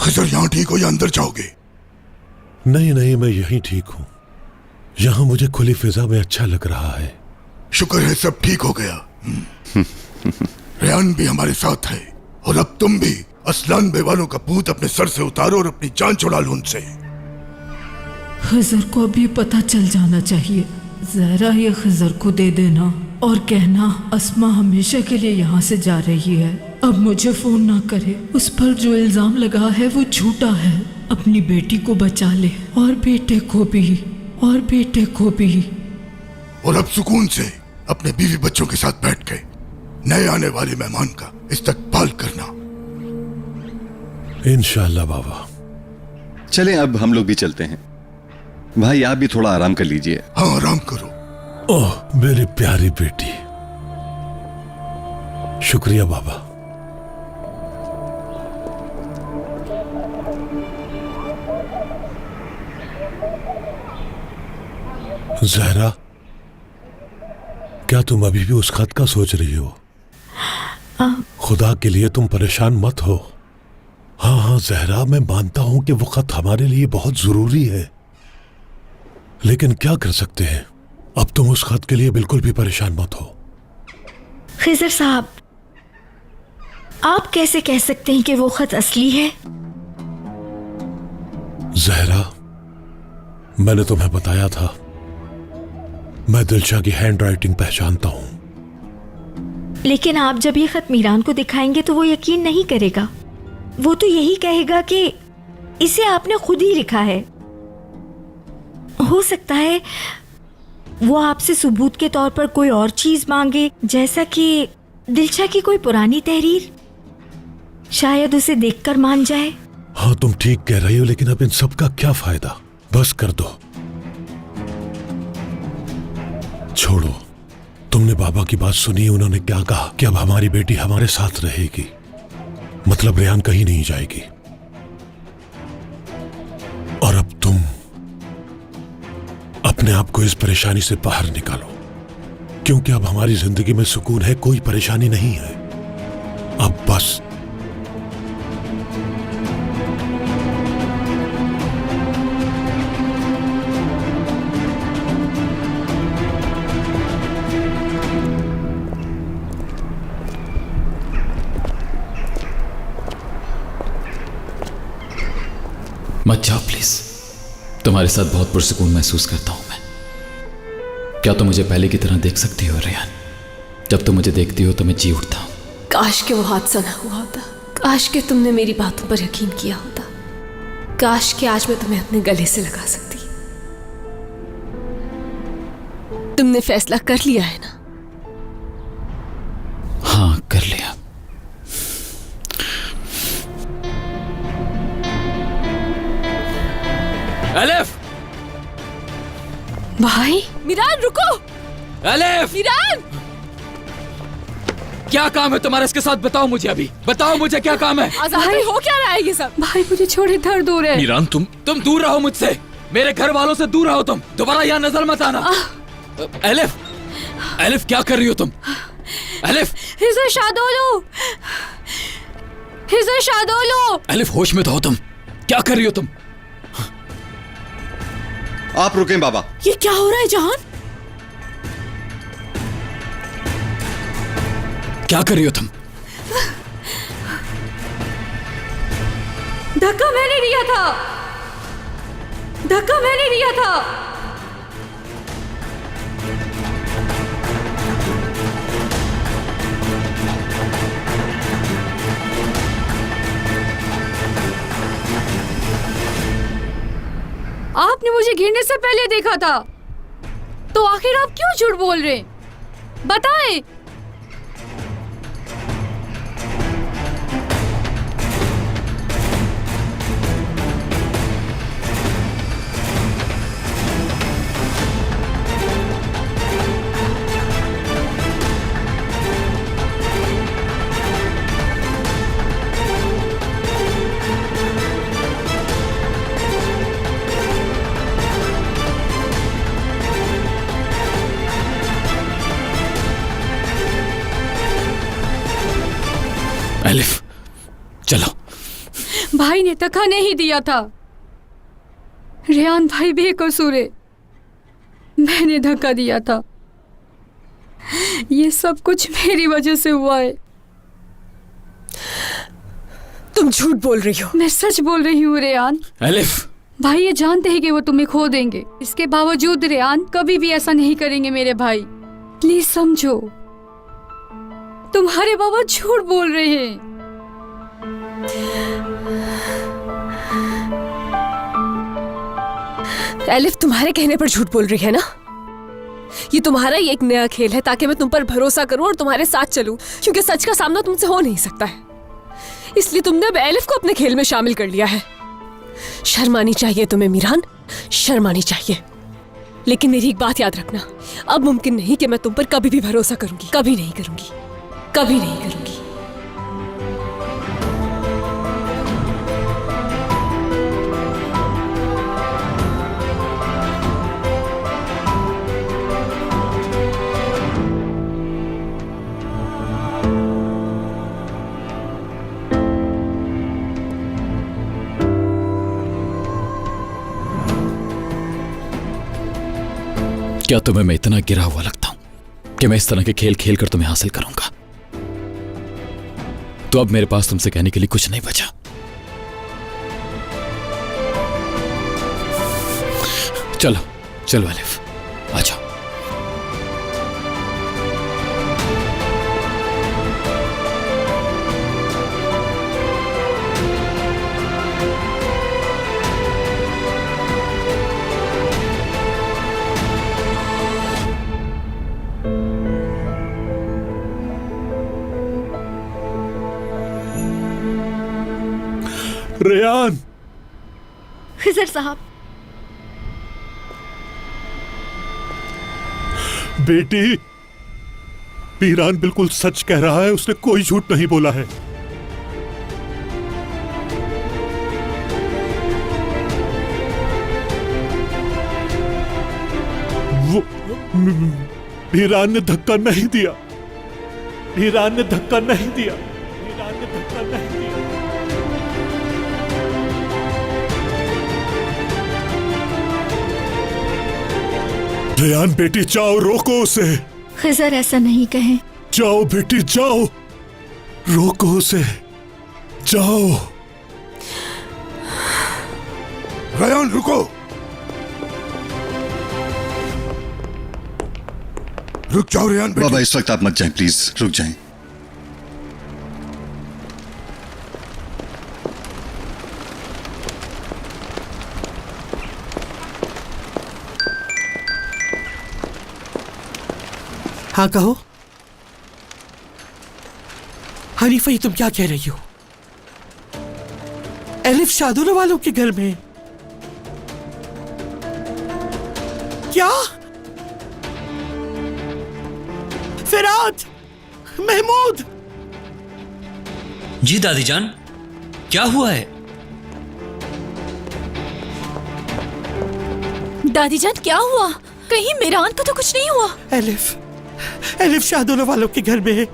खिजर यहाँ ठीक हो या अंदर जाओगे? नहीं नहीं, मैं यहीं ठीक हूँ। यहाँ मुझे खुली फिजा में अच्छा लग रहा है। शुक्र है सब ठीक हो गया। रेहान भी हमारे साथ है, और अब तुम भी असलान बेवालों का भूत अपने सर से उतारो और अपनी जान छुड़ा लो उनसे। खिजर को अभी पता चल जाना चाहिए। जहरा ये खिजर को दे देना और कहना अस्मा हमेशा के लिए यहाँ से जा रही है, अब मुझे फोन ना करे। उस पर जो इल्जाम लगा है वो झूठा है। अपनी बेटी को बचा ले, और बेटे को भी, और बेटे को भी। और अब सुकून से अपने बीवी बच्चों के साथ बैठ के नए आने वाले मेहमान का इस्तकबाल करना। इंशाअल्लाह बाबा। चलें अब हम लोग भी चलते हैं। भाई आप भी थोड़ा आराम कर लीजिए। हाँ आराम करो। ओह मेरी प्यारी बेटी, शुक्रिया बाबा। जहरा, क्या तुम अभी भी उस खत का सोच रही हो? खुदा के लिए तुम परेशान मत हो। हाँ हाँ जहरा, मैं मानता हूं कि वो खत हमारे लिए बहुत जरूरी है, लेकिन क्या कर सकते हैं। अब तुम उस खत के लिए बिल्कुल भी परेशान मत हो। खिजर साहब, आप कैसे कह सकते हैं कि वो खत असली है? जहरा, मैंने तुम्हें बताया था, मैं दिलशा की हैंड राइटिंग पहचानता हूं। लेकिन आप जब ये खत मीरान को दिखाएंगे तो वो यकीन नहीं करेगा। वो तो यही कहेगा कि इसे आपने खुद ही लिखा है। हो सकता है वो आपसे सबूत के तौर पर कोई और चीज मांगे, जैसा कि दिलशा की कोई पुरानी तहरीर। शायद उसे देखकर मान जाए। हाँ तुम ठीक कह रही हो, लेकिन अब इन सब का क्या फायदा। बस कर दो, छोड़ो। तुमने बाबा की बात सुनी, उन्होंने क्या कहा कि अब हमारी बेटी हमारे साथ रहेगी, मतलब रेहान कहीं नहीं जाएगी। और अब तुम अपने आप को इस परेशानी से बाहर निकालो, क्योंकि अब हमारी जिंदगी में सुकून है, कोई परेशानी नहीं है। अब बस मत जाओ प्लीज, तुम्हारे साथ बहुत पुरसुकून महसूस करता हूं मैं। क्या तुम मुझे पहले की तरह देख सकती हो रेहान? जब तुम मुझे देखती हो तो मैं जी उठता हूं। काश के वो हादसा ना हुआ होता, काश के तुमने मेरी बातों पर यकीन किया होता, काश के आज मैं तुम्हें अपने गले से लगा सकती। तुमने फैसला कर लिया है ना? हाँ कर लिया। एलिफ! भाई मीरान रुको! एलिफ! मीरान! क्या काम है तुम्हारा इसके साथ? बताओ मुझे, अभी बताओ मुझे क्या काम है। भाई हो क्या रहा है ये सब? भाई मुझे छोड़े, दर्द हो रहा है। मीरान तुम दूर रहो मुझसे, मेरे घर वालों से दूर रहो। तुम दोबारा यहाँ नजर मत आना। एलिफ! एलिफ क्या कर रही हो तुम? एलिफ! हिजर शादोलो! हिजर शादोलो! एलिफ होश में तो हो तुम, क्या कर रही हो तुम? आप रुकें बाबा। ये क्या हो रहा है जहान? क्या कर रही हो तुम? धक्का मैंने दिया था, धक्का मैंने दिया था। आपने मुझे गिरने से पहले देखा था, तो आखिर आप क्यों झूठ बोल रहे हैं? बताएं। एलिफ चलो। भाई ने धक्का नहीं दिया था। रेहान भाई बेकसूर है, मैंने धक्का दिया था। ये सब कुछ मेरी वजह से हुआ है। तुम झूठ बोल रही हो। मैं सच बोल रही हूँ रेहान। एलिफ, भाई ये जानते हैं कि वो तुम्हें खो देंगे, इसके बावजूद रेहान कभी भी ऐसा नहीं करेंगे मेरे भाई। प्लीज समझो, तुम्हारे बाबा झूठ बोल रहे हैं। एलिफ तुम्हारे कहने पर झूठ बोल रही है ना? ये तुम्हारा ही एक नया खेल है ताकि मैं तुम पर भरोसा करूं और तुम्हारे साथ चलूं, क्योंकि सच का सामना तुमसे हो नहीं सकता है। इसलिए तुमने अब एलिफ को अपने खेल में शामिल कर लिया है। शर्मानी चाहिए तुम्हें मीरान, शर्मानी चाहिए। लेकिन मेरी एक बात याद रखना, अब मुमकिन नहीं कि मैं तुम पर कभी भी भरोसा करूंगी। कभी नहीं करूंगी, कभी नहीं करूंगी। क्या तुम्हें मैं इतना गिरा हुआ लगता हूं कि मैं इस तरह के खेल खेल कर तुम्हें हासिल करूंगा? तो अब मेरे पास तुमसे कहने के लिए कुछ नहीं बचा। चलो चलो एलिफ, आ जाओ। रेहान, खिजर साहब, बेटी, मीरान बिल्कुल सच कह रहा है, उसने कोई झूठ नहीं बोला है। वो मीरान ने धक्का नहीं दिया, मीरान ने धक्का नहीं दिया, मीरान ने धक्का नहीं दिया। रेहान बेटी, जाओ, रोको उसे। खिजर ऐसा नहीं कहें। जाओ बेटी, जाओ, रोको उसे, जाओ। रेहान रुको, रुक जाओ रेहान बेटी। बाबा इस वक्त आप मत जाएं, प्लीज रुक जाएं। हाँ कहो। हनीफा, ये तुम क्या कह रही हो? एलिफ शादुल वालों के घर में? क्या? फिराद, महमूद। जी दादी जान, क्या हुआ है? दादी जान क्या हुआ? कहीं मीरान को तो कुछ नहीं हुआ? एलिफ शादुल वालों के घर में है।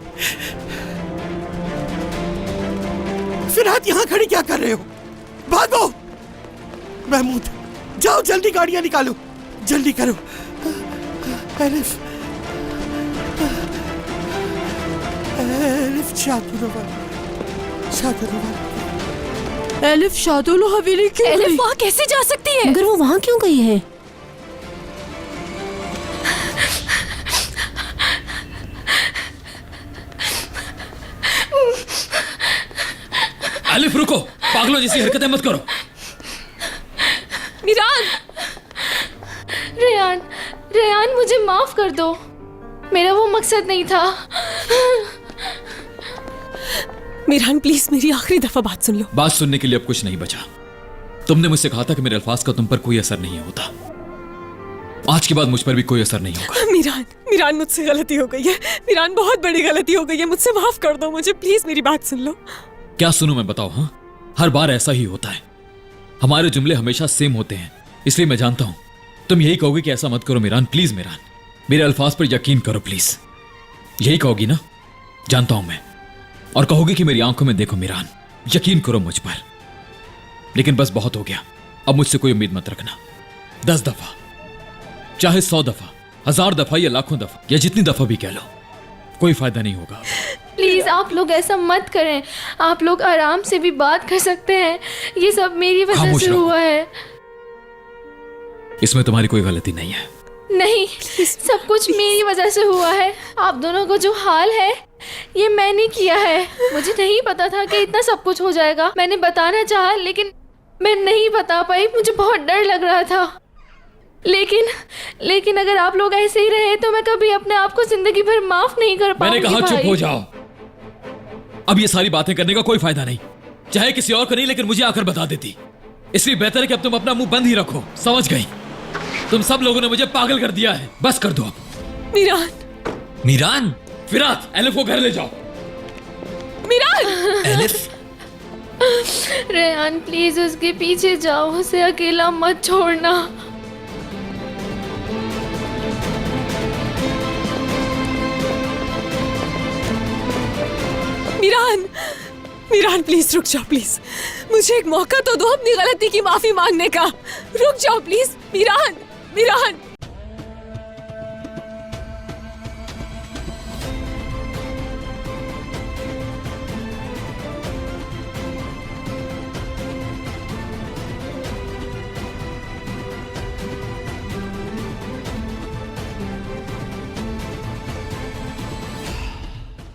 फिराद, यहां खड़ी क्या कर रहे हो? भागो। महमूद, जाओ जल्दी गाड़ियां निकालो, जल्दी करो। एलिफ शादुल वालों। एलिफ शादुल हवेली क्यों गई? एलिफ वहां कैसे जा सकती है? मगर वो वहां क्यों गई है? एलिफ रुको, पागलों जैसी हरकतें मत करो। मीरान, रेहान, रेहान मुझे माफ कर दो, मेरा वो मकसद नहीं था। मीरान प्लीज मेरी आखिरी दफा बात सुन लो। बात सुनने के लिए अब कुछ नहीं बचा। तुमने मुझसे कहा था कि मेरे अल्फाज का तुम पर कोई असर नहीं होता। आज के बाद मुझ पर भी कोई असर नहीं होगा। मीरान मुझसे गलती हो गई है। मीरान बहुत बड़ी गलती हो गई है, मुझसे माफ कर दो मुझे, प्लीज मेरी बात सुन लो। क्या सुनूं मैं, बताओ। हाँ, हर बार ऐसा ही होता है, हमारे जुमले हमेशा सेम होते हैं। इसलिए मैं जानता हूं तुम यही कहोगे कि ऐसा मत करो मीरान, प्लीज मीरान, मेरे अल्फाज पर यकीन करो प्लीज। यही कहोगी ना? जानता हूं मैं। और कहोगी कि मेरी आंखों में देखो मीरान, यकीन करो मुझ पर। लेकिन बस बहुत हो गया। अब मुझसे कोई उम्मीद मत रखना। 10 दफा, चाहे 100 दफा, 1000 दफा या लाखों दफा, या जितनी दफा भी कह लो, कोई फायदा नहीं होगा। प्लीज आप लोग ऐसा मत करें। आप लोग आराम से भी बात कर सकते हैं। ये सब मेरी वजह खामोश से रहो। हुआ है। इसमें तुम्हारी कोई गलती नहीं है। नहीं, सब कुछ मेरी वजह से हुआ है। आप दोनों को जो हाल है ये मैंने किया है। मुझे नहीं पता था कि इतना सब कुछ हो जाएगा। मैंने बताना चाहा लेकिन मैं नहीं बता पाई। मुझे बहुत डर लग रहा था। लेकिन अगर आप लोग ऐसे ही रहे तो मैं कभी अपने आप को जिंदगी भर माफ नहीं कर पाऊंगी। मैंने कहा भाई। चुप हो जाओ। अब ये सारी बातें करने का कोई फायदा नहीं, चाहे किसी और को नहीं, लेकिन मुझे आकर बता देती। इसलिए बेहतर है कि अब तुम अपना मुंह बंद ही रखो। समझ गई? तुम सब लोगों ने मुझे पागल कर दिया है। बस कर दो अब। मीरान, मीरान, फिरात, एलिफ को घर ले जाओ। मीरान, एलिफ, रेहान प्लीज उसके पीछे जाओ। उसे अकेला मत छोड़ना। मीरान, मीरान प्लीज रुक जाओ प्लीज। मुझे एक मौका तो दो अपनी गलती की माफी मांगने का। रुक जाओ प्लीज। मीरान, मीरान,